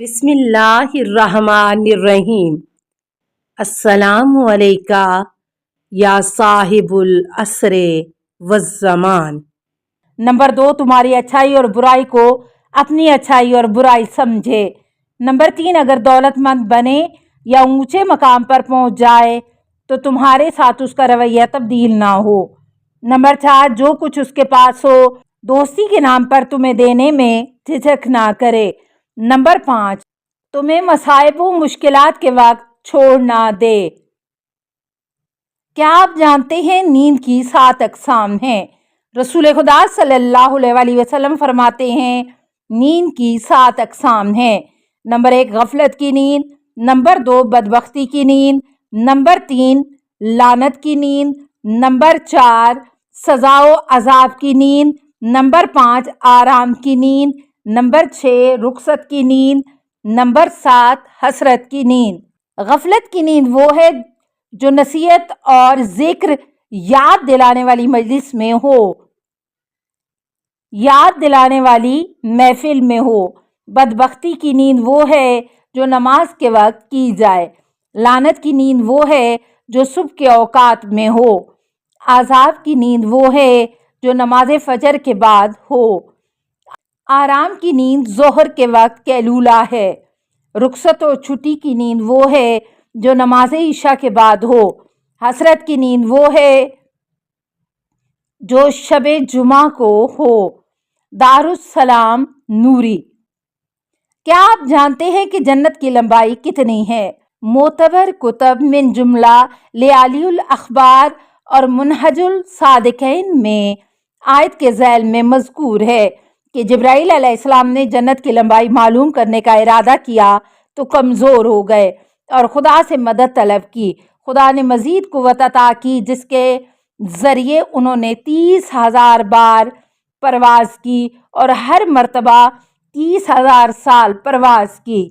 بسم اللہ الرحمن الرحیم۔ السلام علیکہ یا صاحب العصر والزمان۔ نمبر 2، تمہاری اچھائی اور برائی کو اپنی اچھائی اور برائی سمجھے۔ نمبر 3، اگر دولت مند بنے یا اونچے مقام پر پہنچ جائے تو تمہارے ساتھ اس کا رویہ تبدیل نہ ہو۔ نمبر 4، جو کچھ اس کے پاس ہو دوستی کے نام پر تمہیں دینے میں جھجک نہ کرے۔ نمبر 5، تمہیں مصائب و مشکلات کے وقت چھوڑ نہ دے۔ کیا آپ جانتے ہیں نیند کی 7 اقسام ہیں؟ رسول خدا صلی اللہ علیہ وسلم فرماتے ہیں نیند کی 7 اقسام ہیں۔ نمبر 1، غفلت کی نیند۔ نمبر 2، بدبختی کی نیند۔ نمبر 3، لعنت کی نیند۔ نمبر 4، سزا و عذاب کی نیند۔ نمبر 5، آرام کی نیند۔ نمبر 6، رخصت کی نیند۔ نمبر 7، حسرت کی نیند۔ غفلت کی نیند وہ ہے جو نصیحت اور ذکر یاد دلانے والی مجلس میں ہو، یاد دلانے والی محفل میں ہو۔ بدبختی کی نیند وہ ہے جو نماز کے وقت کی جائے۔ لعنت کی نیند وہ ہے جو صبح کے اوقات میں ہو۔ عذاب کی نیند وہ ہے جو نماز فجر کے بعد ہو۔ آرام کی نیند ظہر کے وقت قیلولہ ہے۔ رخصت و چھٹی کی نیند وہ ہے جو نماز عشاء کے بعد ہو۔ حسرت کی نیند وہ ہے جو شب جمعہ کو ہو۔ دارالسلام نوری۔ کیا آپ جانتے ہیں کہ جنت کی لمبائی کتنی ہے؟ معتبر کتب من جملہ لیالی الاخبار اور منہج الصادقین میں آیت کے ذیل میں مذکور ہے کہ جبرائیل علیہ السلام نے جنت کی لمبائی معلوم کرنے کا ارادہ کیا تو کمزور ہو گئے اور خدا سے مدد طلب کی۔ خدا نے مزید قوت عطا کی جس کے ذریعے انہوں نے 30,000 بار پرواز کی اور ہر مرتبہ 30,000 سال پرواز کی۔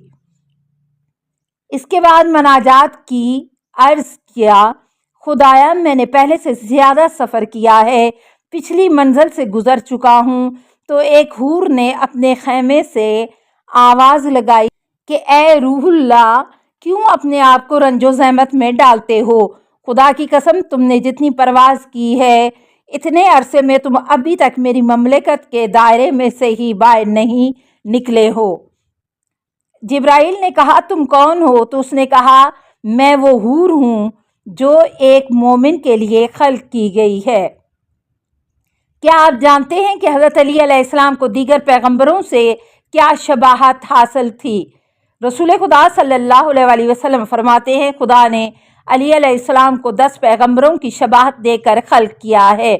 اس کے بعد مناجات کی عرض کیا خدایا میں نے پہلے سے زیادہ سفر کیا ہے، پچھلی منزل سے گزر چکا ہوں۔ تو ایک حور نے اپنے خیمے سے آواز لگائی کہ اے روح اللہ، کیوں اپنے آپ کو رنج و زحمت میں ڈالتے ہو؟ خدا کی قسم تم نے جتنی پرواز کی ہے اتنے عرصے میں تم ابھی تک میری مملکت کے دائرے میں سے ہی باہر نہیں نکلے ہو۔ جبرائیل نے کہا تم کون ہو؟ تو اس نے کہا میں وہ حور ہوں جو ایک مومن کے لیے خلق کی گئی ہے۔ کیا آپ جانتے ہیں کہ حضرت علی علیہ السلام کو دیگر پیغمبروں سے کیا شباہت حاصل تھی؟ رسول خدا صلی اللہ علیہ وسلم فرماتے ہیں خدا نے علی علیہ السلام کو 10 پیغمبروں کی شباہت دے کر خلق کیا ہے۔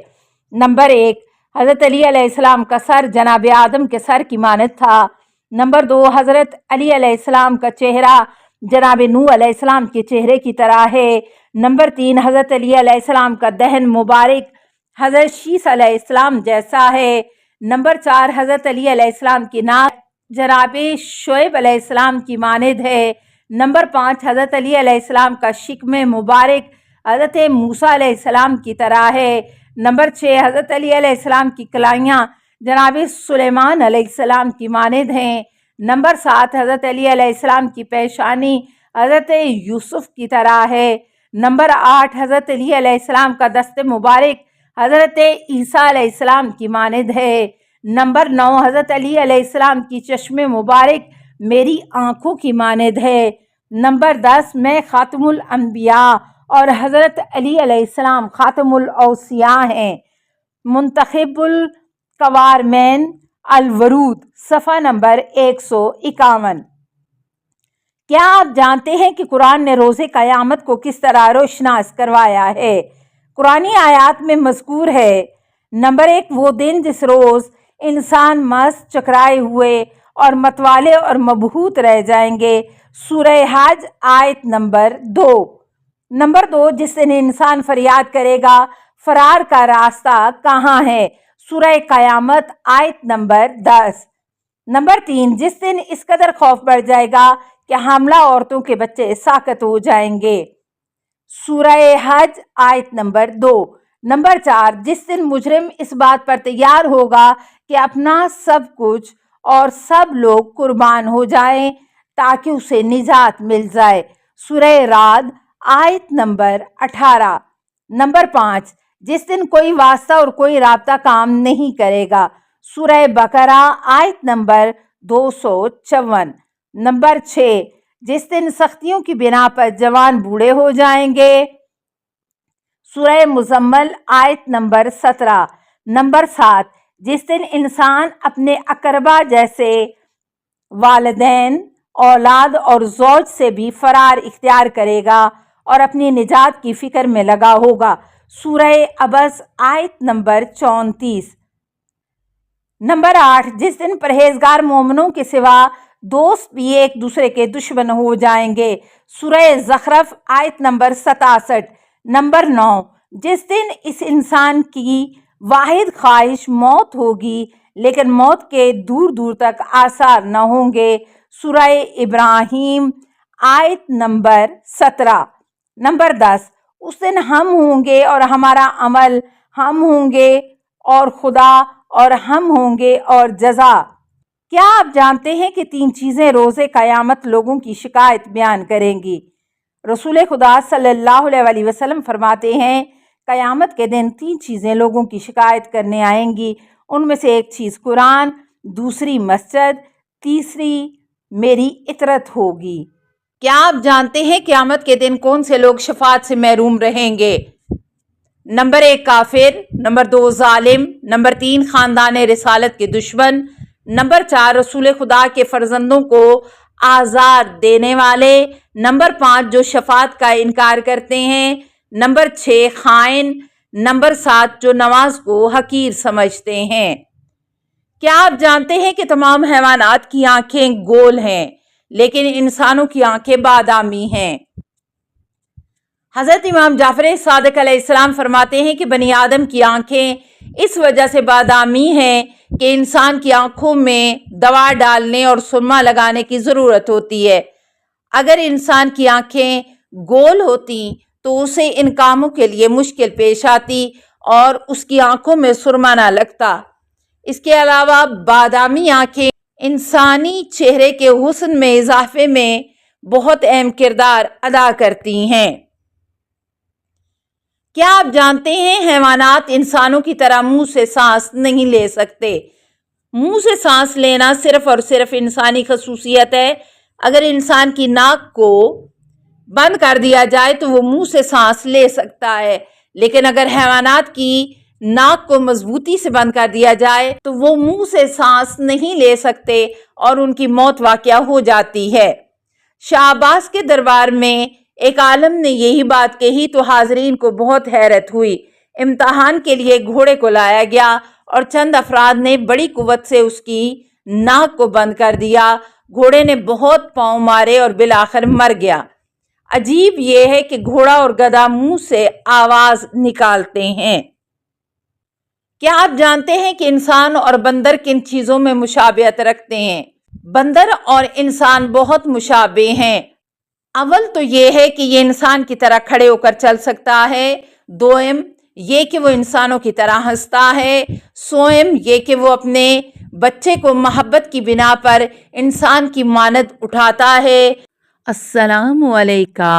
نمبر 1، حضرت علی علیہ السلام کا سر جناب آدم کے سر کی مانند تھا۔ نمبر 2، حضرت علی علیہ السلام کا چہرہ جناب نوح علیہ السلام کے چہرے کی طرح ہے۔ نمبر 3، حضرت علی علیہ السلام کا دہن مبارک حضرت شیس علیہ السلام جیسا ہے۔ نمبر 4، حضرت علی علیہ السلام کی ناک جناب شعیب علیہ السلام کی مانند ہے۔ نمبر 5، حضرت علی علیہ السلام کا شکم مبارک حضرت موسیٰ علیہ السلام کی طرح ہے۔ نمبر 6، حضرت علی علیہ السلام کی کلائیاں جناب سلیمان علیہ السلام کی مانند ہیں۔ نمبر 7، حضرت علی علیہ السلام کی پیشانی حضرت یوسف کی طرح ہے۔ نمبر 8، حضرت علی علیہ السلام کا دست مبارک حضرت عیسیٰ علیہ السلام کی مانند ہے۔ نمبر 9، حضرت علی علیہ السلام کی چشم مبارک میری آنکھوں کی مانند ہے۔ نمبر 10، میں خاتم الانبیاء اور حضرت علی علیہ السلام خاتم الاوصیاء ہیں۔ منتخب القوارمین الورود صفحہ نمبر 151۔ کیا آپ جانتے ہیں کہ قرآن نے روز قیامت کو کس طرح روشناس کروایا ہے؟ قرآنی آیات میں مذکور ہے نمبر 1، وہ دن جس روز انسان مست چکرائے ہوئے اور متوالے اور مبہوت رہ جائیں گے، سورہ حج آیت نمبر 2۔ نمبر 2، جس دن انسان فریاد کرے گا فرار کا راستہ کہاں ہے، سورہ قیامت آیت نمبر 10۔ نمبر 3، جس دن اس قدر خوف بڑھ جائے گا کہ حاملہ عورتوں کے بچے ساقط ہو جائیں گے، سورہ حج آیت نمبر 2۔ نمبر 4، جس دن مجرم اس بات پر تیار ہوگا کہ اپنا سب کچھ اور سب لوگ قربان ہو جائیں، تاکہ اسے نجات مل جائے۔ سورہ رعد آیت نمبر 18۔ نمبر 5، جس دن کوئی واسطہ اور کوئی رابطہ کام نہیں کرے گا۔ سورہ بقرہ آیت نمبر 254۔ نمبر 6، جس دن سختیوں کی بنا پر جوان بوڑھے ہو جائیں گے۔ سورہ مزمل آیت نمبر 17۔ نمبر 7، جس دن انسان اپنے اقربا جیسے والدین، اولاد اور زوج سے بھی فرار اختیار کرے گا اور اپنی نجات کی فکر میں لگا ہوگا۔ سورہ عبس آیت نمبر 34۔ نمبر 8، جس دن پرہیزگار مومنوں کے سوا دوست بھی ایک دوسرے کے دشمن ہو جائیں گے۔ سورہ زخرف آیت نمبر 67۔ نمبر 9، جس دن اس انسان کی واحد خواہش موت ہوگی لیکن موت کے دور دور تک آثار نہ ہوں گے۔ سورہ ابراہیم آیت نمبر 17۔ نمبر 10، اس دن ہم ہوں گے اور ہمارا عمل، ہم ہوں گے اور خدا، اور ہم ہوں گے اور جزا۔ کیا آپ جانتے ہیں کہ 3 چیزیں روز قیامت لوگوں کی شکایت بیان کریں گی؟ رسول خدا صلی اللہ علیہ وسلم فرماتے ہیں قیامت کے دن 3 چیزیں لوگوں کی شکایت کرنے آئیں گی۔ ان میں سے ایک چیز قرآن، دوسری مسجد، تیسری میری اطرت ہوگی۔ کیا آپ جانتے ہیں قیامت کے دن کون سے لوگ شفاعت سے محروم رہیں گے؟ نمبر 1 کافر، نمبر 2 ظالم، نمبر 3 خاندان رسالت کے دشمن، نمبر 4 رسول خدا کے فرزندوں کو آزار دینے والے، نمبر 5 جو شفاعت کا انکار کرتے ہیں، نمبر 6 خائن، نمبر 7 جو نماز کو حقیر سمجھتے ہیں۔ کیا آپ جانتے ہیں کہ تمام حیوانات کی آنکھیں گول ہیں لیکن انسانوں کی آنکھیں بادامی ہیں؟ حضرت امام جعفر صادق علیہ السلام فرماتے ہیں کہ بنی آدم کی آنکھیں اس وجہ سے بادامی ہیں کہ انسان کی آنکھوں میں دوا ڈالنے اور سرما لگانے کی ضرورت ہوتی ہے۔ اگر انسان کی آنکھیں گول ہوتی تو اسے ان کاموں کے لیے مشکل پیش آتی اور اس کی آنکھوں میں سرما نہ لگتا۔ اس کے علاوہ بادامی آنکھیں انسانی چہرے کے حسن میں اضافے میں بہت اہم کردار ادا کرتی ہیں۔ کیا آپ جانتے ہیں حیوانات انسانوں کی طرح منہ سے سانس نہیں لے سکتے؟ منہ سے سانس لینا صرف اور صرف انسانی خصوصیت ہے۔ اگر انسان کی ناک کو بند کر دیا جائے تو وہ منہ سے سانس لے سکتا ہے، لیکن اگر حیوانات کی ناک کو مضبوطی سے بند کر دیا جائے تو وہ منہ سے سانس نہیں لے سکتے اور ان کی موت واقع ہو جاتی ہے۔ شاہ عباس کے دربار میں ایک عالم نے یہی بات کہی تو حاضرین کو بہت حیرت ہوئی۔ امتحان کے لیے گھوڑے کو لایا گیا اور چند افراد نے بڑی قوت سے اس کی ناک کو بند کر دیا۔ گھوڑے نے بہت پاؤں مارے اور بالآخر مر گیا۔ عجیب یہ ہے کہ گھوڑا اور گدھا منہ سے آواز نکالتے ہیں۔ کیا آپ جانتے ہیں کہ انسان اور بندر کن چیزوں میں مشابہت رکھتے ہیں؟ بندر اور انسان بہت مشابہ ہیں۔ اول تو یہ ہے کہ یہ انسان کی طرح کھڑے ہو کر چل سکتا ہے، دوم یہ کہ وہ انسانوں کی طرح ہنستا ہے، سوم یہ کہ وہ اپنے بچے کو محبت کی بنا پر انسان کی مانند اٹھاتا ہے۔ السلام علیکہ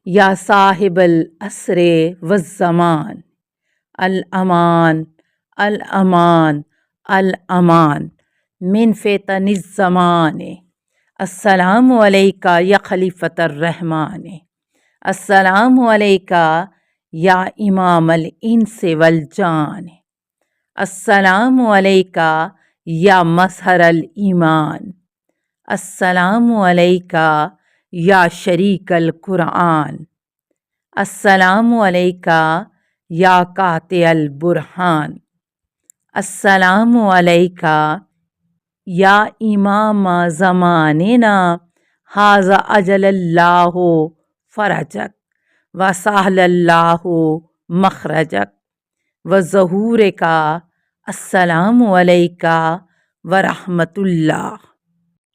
یا صاحب العصر والزمان، الامان الامان الامان من فتن الزمان، السلام علیکہ یا خلیفۃ الرحمن، السلام علیکہ یا امام الانس والجان، السلام علیکہ یا مظہر الایمان، السلام علیکہ یا شریک القرآن، السلام علیکہ یا قاطع البرہان، السلام علیکہ یا امام زماننا ھذا اجل اللہ فرجک وسہل اللہ مخرجک وظہور کا، السلام علیکہ ورحمۃ اللہ۔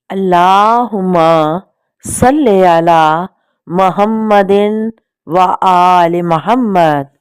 اللہم صلی علی محمد و آل محمد۔